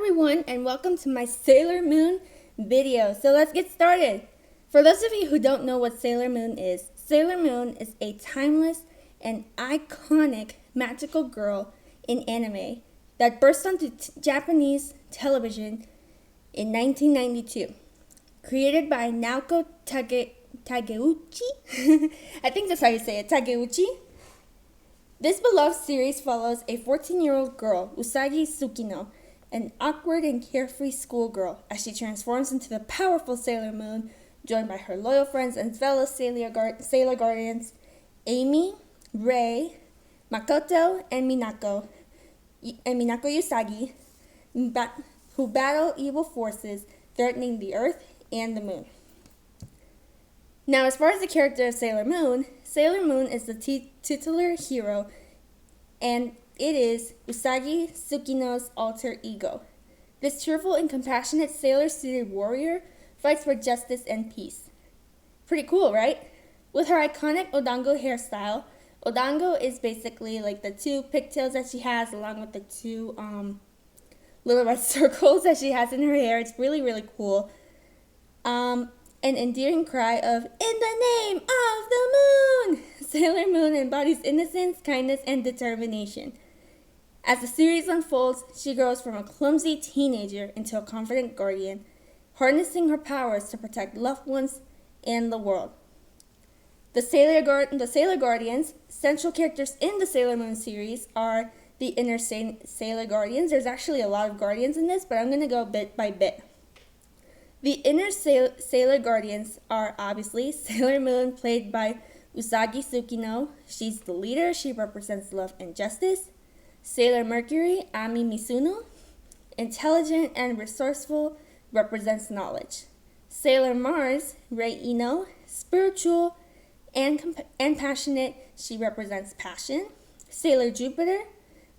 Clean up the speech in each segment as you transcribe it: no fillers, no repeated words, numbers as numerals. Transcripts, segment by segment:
everyone, and welcome to my Sailor Moon video. So let's get started. For those of you who don't know what Sailor Moon is a timeless and iconic magical girl in anime that burst onto Japanese television in 1992. Created by Naoko Takeuchi, I think that's how you say it, Takeuchi. This beloved series follows a 14-year-old girl, Usagi Tsukino, an awkward and carefree schoolgirl, as she transforms into the powerful Sailor Moon, joined by her loyal friends and fellow Sailor Guardians, Amy, Rei, Makoto, and Minako Usagi, who battle evil forces threatening the Earth and the Moon. Now, as far as the character of Sailor Moon is the titular hero, and it is Usagi Tsukino's alter ego. This cheerful and compassionate sailor-suited warrior fights for justice and peace. Pretty cool, right? With her iconic Odango hairstyle, Odango is basically like the two pigtails that she has along with the two little red circles that she has in her hair. It's really, really cool. An endearing cry of, "In the name of the moon!" Sailor Moon embodies innocence, kindness, and determination. As the series unfolds, she grows from a clumsy teenager into a confident guardian, harnessing her powers to protect loved ones and the world. The Sailor Guardians, central characters in the Sailor Moon series, are the inner Sailor Guardians. There's actually a lot of Guardians in this, but I'm going to go bit by bit. The inner Sailor Guardians are obviously Sailor Moon, played by Usagi Tsukino. She's the leader. She represents love and justice. Sailor Mercury, Ami Mizuno, intelligent and resourceful, represents knowledge. Sailor Mars, Rei Ino, spiritual and passionate, she represents passion. Sailor Jupiter,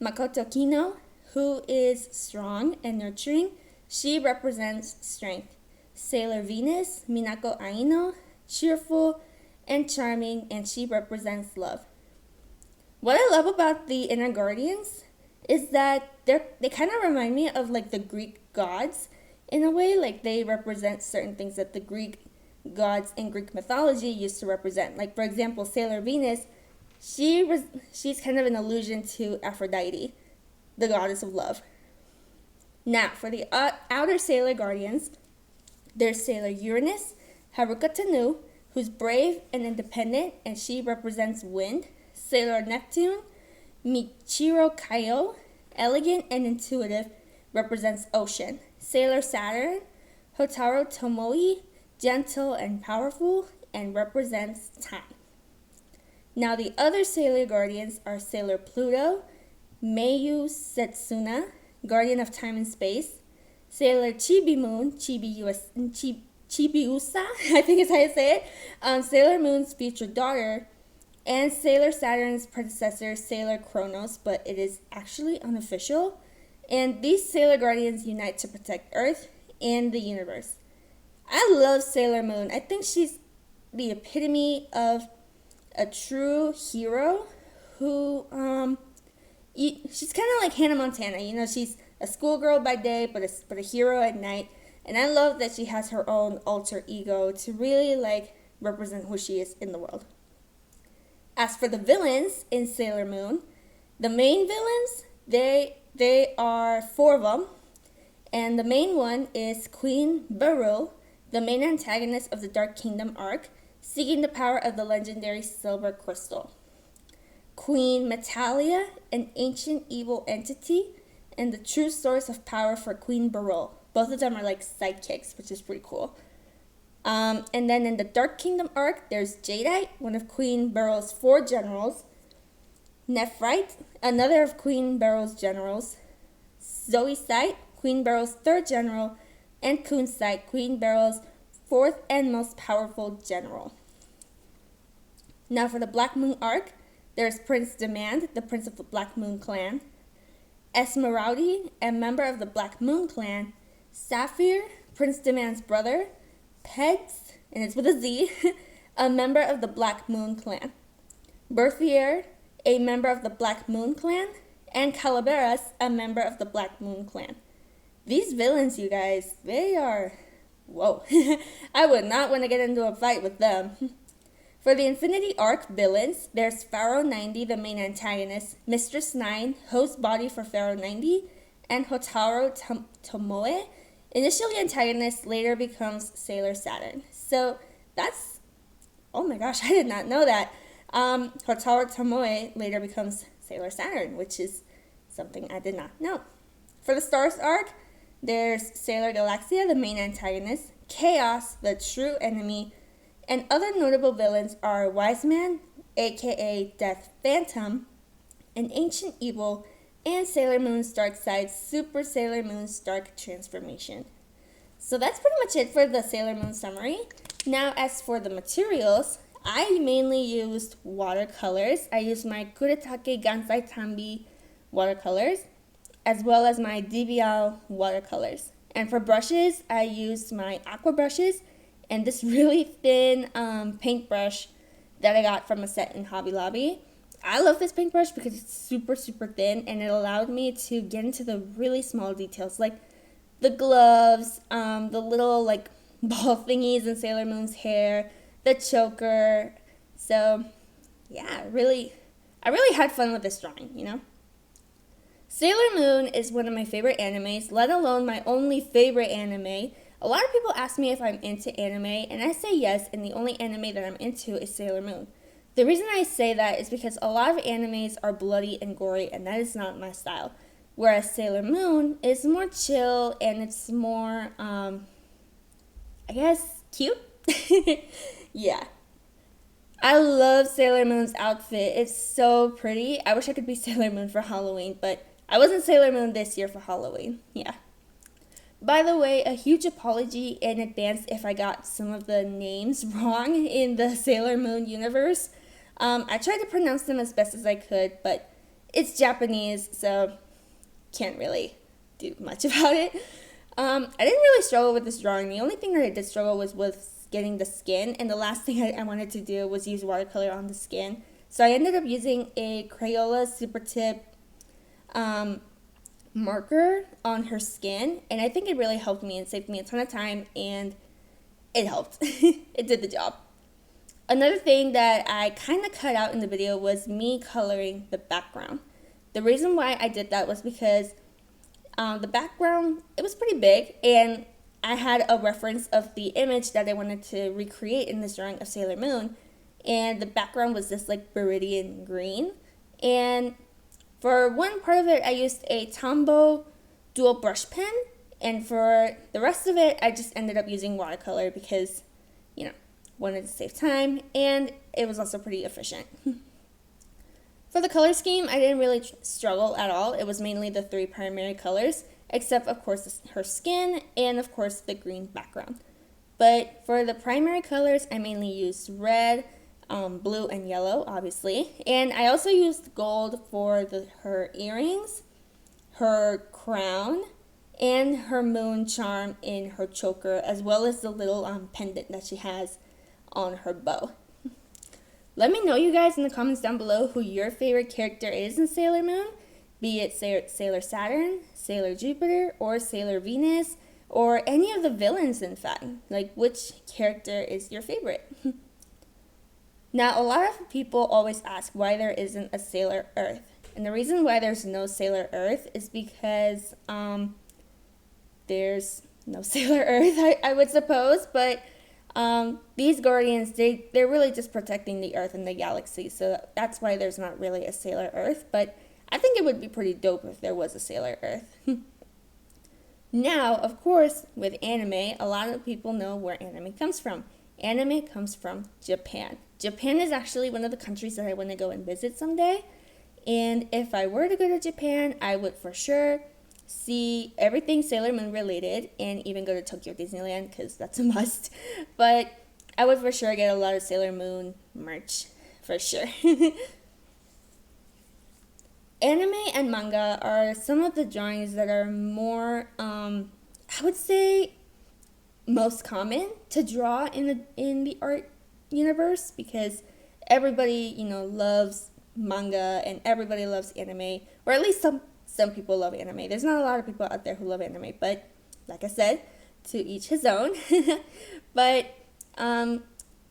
Makoto Kino, who is strong and nurturing, she represents strength. Sailor Venus, Minako Aino, cheerful and charming, and she represents love. What I love about the Inner Guardians is that they kind of remind me of like the Greek gods in a way. Like they represent certain things that the Greek gods in Greek mythology used to represent. Like, for example, Sailor Venus, she's kind of an allusion to Aphrodite, the goddess of love. Now, for the outer Sailor Guardians, there's Sailor Uranus, Haruka Tanu, who's brave and independent, and she represents wind. Sailor Neptune, Michiro Kaio, elegant and intuitive, represents ocean. Sailor Saturn, Hotaru Tomoe, gentle and powerful, and represents time. Now the other Sailor Guardians are Sailor Pluto, Meiyu Setsuna, guardian of time and space. Sailor Chibi Moon, Chibiusa, I think is how you say it, Sailor Moon's future daughter, and Sailor Saturn's predecessor, Sailor Kronos, but it is actually unofficial. And these Sailor Guardians unite to protect Earth and the universe. I love Sailor Moon. I think she's the epitome of a true hero who, she's kind of like Hannah Montana. You know, she's a schoolgirl by day, but a hero at night. And I love that she has her own alter ego to really like represent who she is in the world. As for the villains in Sailor Moon, the main villains, they are four of them. And the main one is Queen Beryl, the main antagonist of the Dark Kingdom arc, seeking the power of the legendary Silver Crystal. Queen Metalia, an ancient evil entity, and the true source of power for Queen Beryl. Both of them are like sidekicks, which is pretty cool. And then in the Dark Kingdom arc, there's Jadeite, one of Queen Beryl's 4 generals. Nephrite, another of Queen Beryl's generals. Zoisite, Queen Beryl's 3rd general. And Kunzite, Queen Beryl's 4th and most powerful general. Now for the Black Moon arc, there's Prince Demand, the prince of the Black Moon clan. Esmeralda, a member of the Black Moon clan. Sapphire, Prince Demand's brother. Peds, and it's with a Z, a member of the Black Moon clan. Berthier, a member of the Black Moon clan. And Calaveras, a member of the Black Moon clan. These villains, you guys, they are, whoa. I would not want to get into a fight with them. For the Infinity Arc villains, there's Pharaoh 90, the main antagonist, Mistress 9, host body for Pharaoh 90, and Hotaru Tomoe. Initially antagonist, later becomes Sailor Saturn. So that's, oh my gosh, I did not know that. Hotaru Tomoe later becomes Sailor Saturn, which is something I did not know. For the Stars arc, there's Sailor Galaxia, the main antagonist, Chaos, the true enemy, and other notable villains are Wise Man, aka Death Phantom, an ancient evil, and Sailor Moon's dark side, Super Sailor Moon's dark transformation. So that's pretty much it for the Sailor Moon summary. Now as for the materials, I mainly used watercolors. I used my Kuretake Gansai Tambi watercolors, as well as my DBL watercolors. And for brushes, I used my aqua brushes and this really thin paintbrush that I got from a set in Hobby Lobby. I love this paintbrush because it's super, super thin, and it allowed me to get into the really small details, like the gloves, the little like ball thingies in Sailor Moon's hair, the choker. So yeah, I really had fun with this drawing, you know. Sailor Moon is one of my favorite animes, let alone my only favorite anime. A lot of people ask me if I'm into anime, and I say yes, and the only anime that I'm into is Sailor Moon. The reason I say that is because a lot of animes are bloody and gory, and that is not my style. Whereas Sailor Moon is more chill, and it's more, I guess, cute? Yeah. I love Sailor Moon's outfit. It's so pretty. I wish I could be Sailor Moon for Halloween, but I wasn't Sailor Moon this year for Halloween. Yeah. By the way, a huge apology in advance if I got some of the names wrong in the Sailor Moon universe. I tried to pronounce them as best as I could, but it's Japanese, so can't really do much about it. I didn't really struggle with this drawing. The only thing that I did struggle was with getting the skin, and the last thing I wanted to do was use watercolor on the skin. So I ended up using a Crayola Super Tip marker on her skin, and I think it really helped me and saved me a ton of time, and it helped. It did the job. Another thing that I kind of cut out in the video was me coloring the background. The reason why I did that was because the background, it was pretty big, and I had a reference of the image that I wanted to recreate in this drawing of Sailor Moon, and the background was this like Viridian green, and for one part of it, I used a Tombow dual brush pen, and for the rest of it, I just ended up using watercolor because, you know, wanted to save time, and it was also pretty efficient. For the color scheme, I didn't really struggle at all. It was mainly the three primary colors, except, of course, her skin and, of course, the green background. But for the primary colors, I mainly used red, blue and yellow, obviously, and I also used gold for her earrings, her crown, and her moon charm in her choker, as well as the little pendant that she has on her bow. Let me know, you guys, in the comments down below who your favorite character is in Sailor Moon, be it Sailor Saturn, Sailor Jupiter, or Sailor Venus, or any of the villains, in fact. Like, which character is your favorite? Now, a lot of people always ask why there isn't a Sailor Earth. And the reason why there's no Sailor Earth is because there's no Sailor Earth, I would suppose. But these Guardians, they're really just protecting the Earth and the galaxy. So that's why there's not really a Sailor Earth. But I think it would be pretty dope if there was a Sailor Earth. Now, of course, with anime, a lot of people know where anime comes from. Anime comes from Japan. Japan is actually one of the countries that I want to go and visit someday. And if I were to go to Japan, I would for sure see everything Sailor Moon related and even go to Tokyo Disneyland because that's a must. But I would for sure get a lot of Sailor Moon merch, for sure. Anime and manga are some of the drawings that are more, I would say, most common to draw in the art universe, because everybody, you know, loves manga and everybody loves anime, or at least some people love anime. There's not a lot of people out there who love anime, but like I said, to each his own. But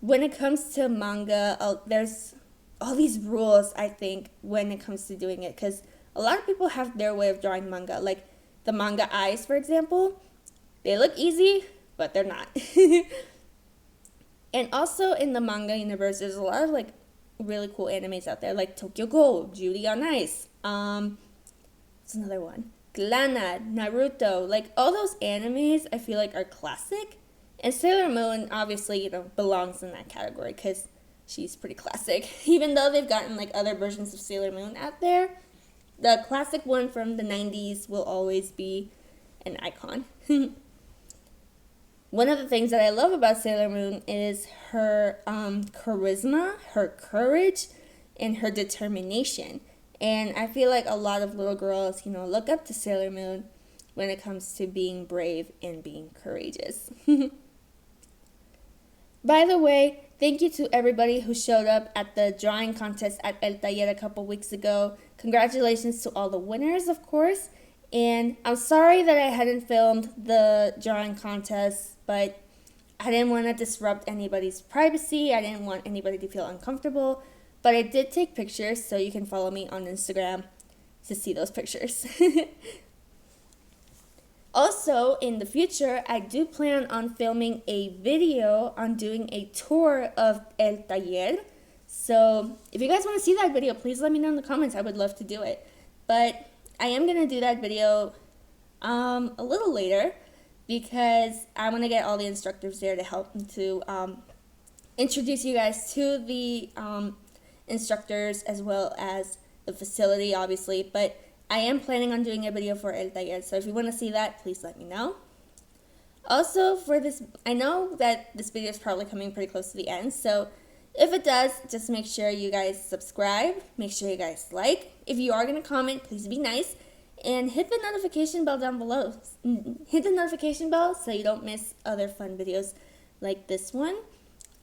when it comes to manga, there's all these rules, I think, when it comes to doing it, because a lot of people have their way of drawing manga. Like the manga eyes, for example, they look easy, but they're not. And also in the manga universe, there's a lot of like really cool animes out there, like Tokyo Ghoul, Judy on Ice. What's another one? Clannad, Naruto, like all those animes I feel like are classic. And Sailor Moon obviously, belongs in that category because she's pretty classic. Even though they've gotten like other versions of Sailor Moon out there, the classic one from the 90s will always be an icon. One of the things that I love about Sailor Moon is her charisma, her courage, and her determination. And I feel like a lot of little girls, look up to Sailor Moon when it comes to being brave and being courageous. By the way, thank you to everybody who showed up at the drawing contest at El Taller a couple weeks ago. Congratulations to all the winners, of course. And I'm sorry that I hadn't filmed the drawing contest, but I didn't want to disrupt anybody's privacy. I didn't want anybody to feel uncomfortable. But I did take pictures, so you can follow me on Instagram to see those pictures. Also, in the future, I do plan on filming a video on doing a tour of El Taller. So if you guys want to see that video, please let me know in the comments. I would love to do it. But I am going to do that video a little later because I want to get all the instructors there to help me to introduce you guys to the instructors as well as the facility, obviously. But I am planning on doing a video for El Taller, so if you want to see that, please let me know. Also, for this, I know that this video is probably coming pretty close to the end, so if it does, just make sure you guys subscribe, make sure you guys like. If you are going to comment, please be nice, and hit the notification bell down below. Hit the notification bell so you don't miss other fun videos like this one.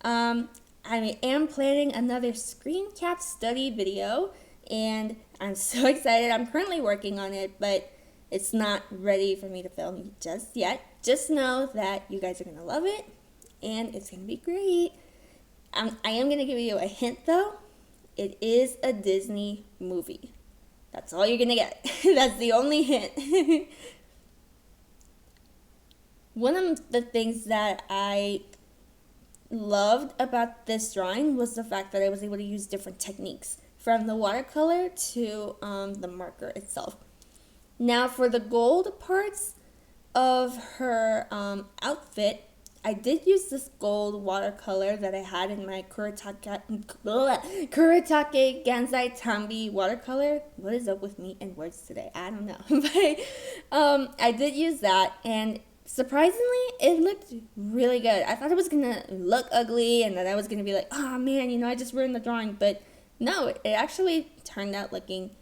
I am planning another screen cap study video, and I'm so excited. I'm currently working on it, but it's not ready for me to film just yet. Just know that you guys are going to love it, and it's going to be great. I am going to give you a hint, though. It is a Disney movie. That's all you're going to get. That's the only hint. One of the things that I loved about this drawing was the fact that I was able to use different techniques, from the watercolor to the marker itself. Now for the gold parts of her outfit, I did use this gold watercolor that I had in my Kuretake Gansai Tambi watercolor. What is up with me and words today? I don't know. But I did use that, and surprisingly, it looked really good. I thought it was going to look ugly and that I was going to be like, oh man, I just ruined the drawing. But no, it actually turned out looking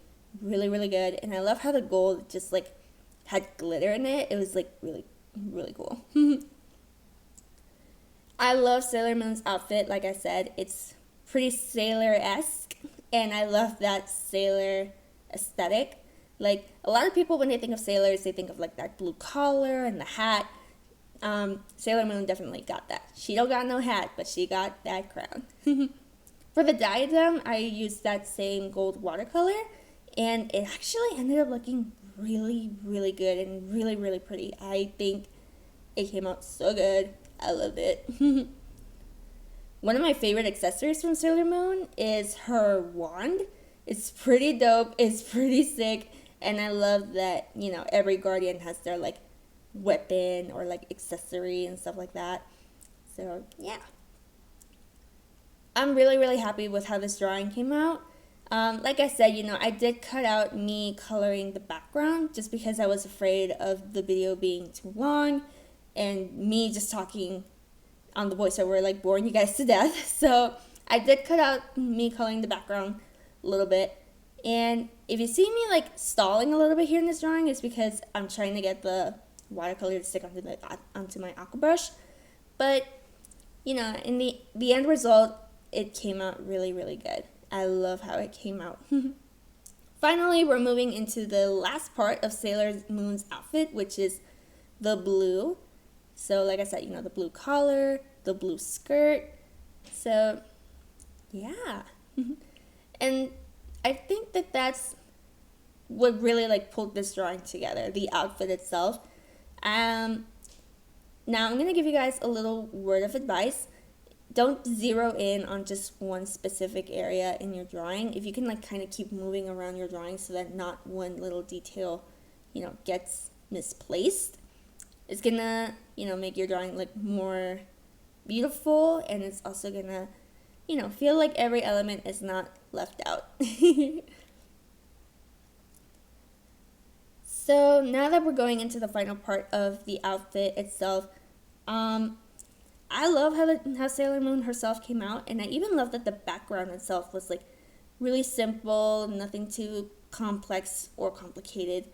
really, really good. And I love how the gold just like had glitter in it. It was like really, really cool. I love Sailor Moon's outfit. Like I said, it's pretty sailor-esque. And I love that sailor aesthetic. Like a lot of people, when they think of sailors, they think of like that blue collar and the hat. Sailor Moon definitely got that. She don't got no hat, but she got that crown. For the diadem, I used that same gold watercolor, and it actually ended up looking really, really good and really, really pretty. I think it came out so good. I loved it. One of my favorite accessories from Sailor Moon is her wand. It's pretty dope. It's pretty sick. And I love that, every guardian has their, like, weapon or, like, accessory and stuff like that. So, yeah. I'm really, really happy with how this drawing came out. Like I said, I did cut out me coloring the background just because I was afraid of the video being too long and me just talking on the voiceover, like, boring you guys to death. So I did cut out me coloring the background a little bit. And if you see me, like, stalling a little bit here in this drawing, it's because I'm trying to get the watercolor to stick onto my aqua brush. But, in the end result, it came out really, really good. I love how it came out. Finally, we're moving into the last part of Sailor Moon's outfit, which is the blue. So like I said, the blue collar, the blue skirt. So yeah. And I think that that's what really pulled this drawing together, the outfit itself. Now I'm going to give you guys a little word of advice. Don't zero in on just one specific area in your drawing. If you can kind of keep moving around your drawing so that not one little detail, gets misplaced, it's gonna, make your drawing look more beautiful, and it's also gonna, feel like every element is not left out. So now that we're going into the final part of the outfit itself, I love how Sailor Moon herself came out, and I even love that the background itself was really simple, nothing too complex or complicated,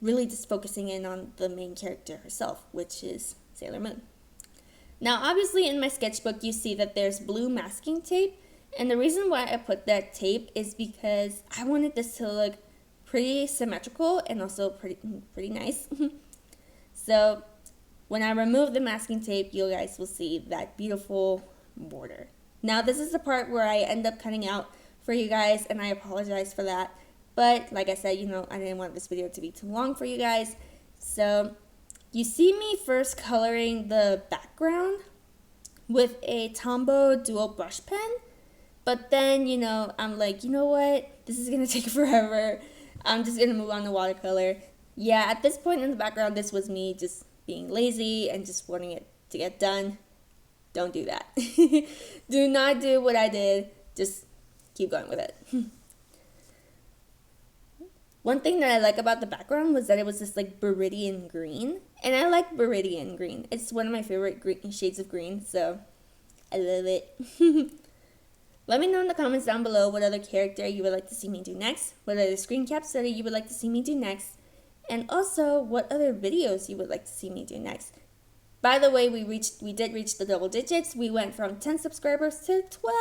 really just focusing in on the main character herself, which is Sailor Moon. Now obviously in my sketchbook you see that there's blue masking tape, and the reason why I put that tape is because I wanted this to look pretty symmetrical and also pretty nice. So when I remove the masking tape, you guys will see that beautiful border. Now this is the part where I end up cutting out for you guys, and I apologize for that. But like I said, I didn't want this video to be too long for you guys. So you see me first coloring the background with a Tombow dual brush pen. But then, I'm like, you know what? This is going to take forever. I'm just going to move on to watercolor. Yeah, at this point in the background, this was me just being lazy and just wanting it to get done. Don't do that. Do not do what I did. Just keep going with it. One thing that I like about the background was that it was this Viridian green. And I like Viridian green. It's one of my favorite shades of green, so I love it. Let me know in the comments down below what other character you would like to see me do next, what other screen cap study you would like to see me do next, and also what other videos you would like to see me do next. By the way, we did reach the double digits. We went from 10 subscribers to 12,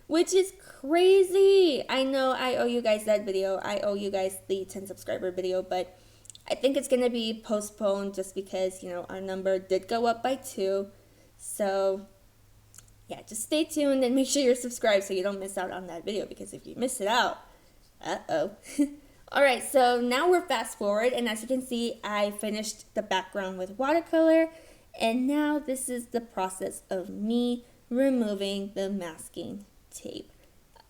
which is crazy. I know I owe you guys that video. I owe you guys the 10 subscriber video, but I think it's going to be postponed just because, our number did go up by 2. So yeah, just stay tuned and make sure you're subscribed so you don't miss out on that video, because if you miss it out, uh-oh. Alright, so now we're fast forward, and as you can see, I finished the background with watercolor, and now this is the process of me removing the masking tape.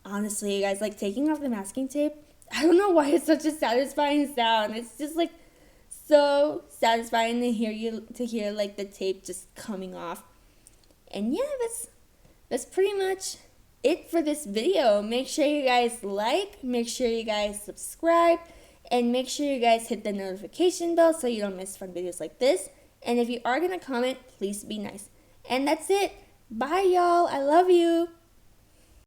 Honestly, you guys, taking off the masking tape, I don't know why it's such a satisfying sound. It's just so satisfying to hear the tape just coming off. And yeah, that's pretty much it for this video. Make sure you guys make sure you guys subscribe, and make sure you guys hit the notification bell so you don't miss fun videos like this. And if you are going to comment, please be nice. And that's it. Bye, y'all. I love you.